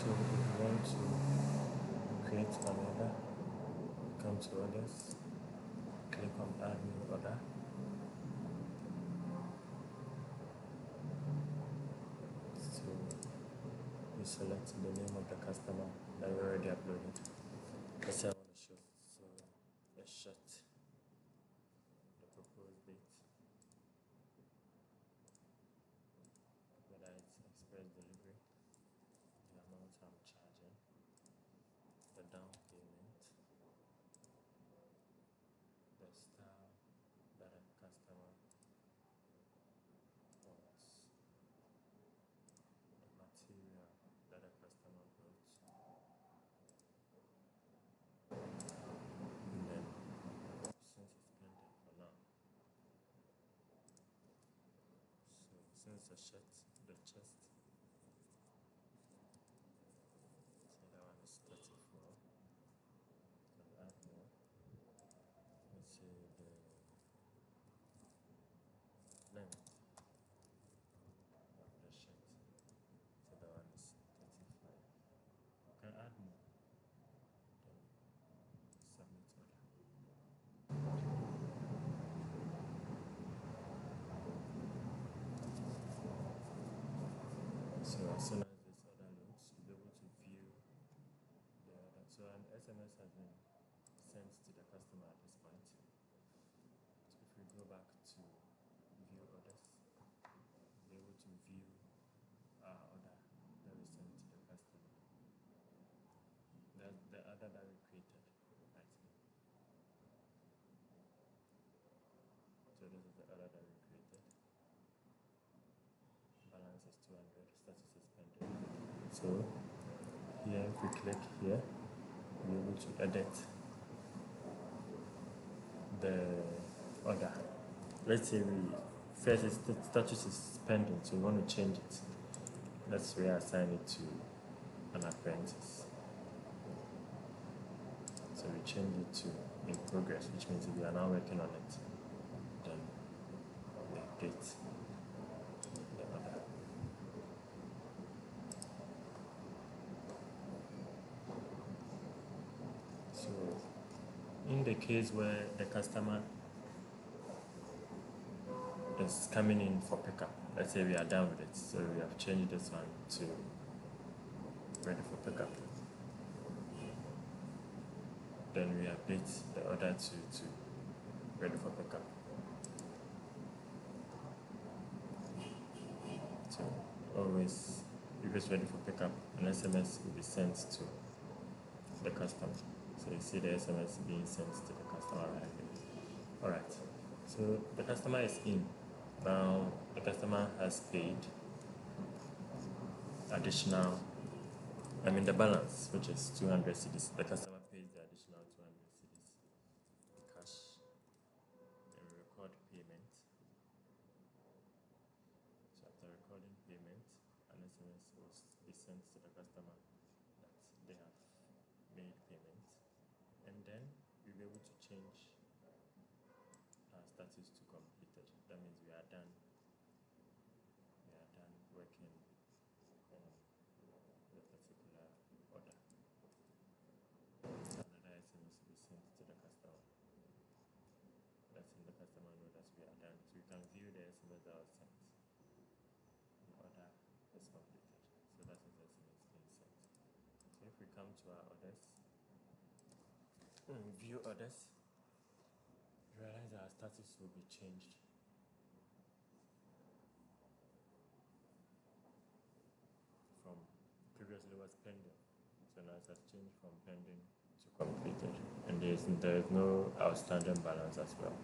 So if you want to create an order, come to orders, click on add new order. So you select the name of the customer that you already uploaded. Let's say I want to show, so let's shut the proposed date, whether it's express delivery, the amount I'm charging, the down payment, the style that a customer wants, the material that a customer brought, and then since it's pending for now, so since the shirt, the chest, so that one is 34, can add more. Let's say the length of the shirt, so that one is 35. You can add more, then submit order. So as soon as this order loads, you'll be able to view the order. So an SMS has been sent to the customer at this point. So if we go back to view orders, you'll be able to view our order that we sent to the customer. That's the order that we created right here. So this is the order that we created. Balance is 200, status is pending. So here, if we click here, we'll be able to edit the order. Let's say first the status is pending, so we want to change it. Let's reassign it to an apprentice. So we change it to in progress, which means we are now working on it. Then we update the order. So in the case where the customer is coming in for pickup, let's say we are done with it, so we have changed this one to ready for pickup. Then we update the order to ready for pickup. So always, if it's ready for pickup, an SMS will be sent to the customer. So you see the SMS being sent to the customer right here. Alright, so the customer is in. Now the customer has paid additional, the balance, which is 200 cedis. The customer pays the additional 200 cedis cash. Then we record payment. So after recording payment, an SMS will be sent to the customer that they have made payment. And then we'll be able to change our status to completed. That means we are done. We are done working on the particular order. Another SMS will be sent to the customer, letting the customer know that we are done. So you can view the SMS that was sent. The order is completed. So that is the SMS being sent. So if we come to our orders, view orders, realize our status will be changed from previously was pending, so now it has changed from pending to completed, and there is no outstanding balance as well.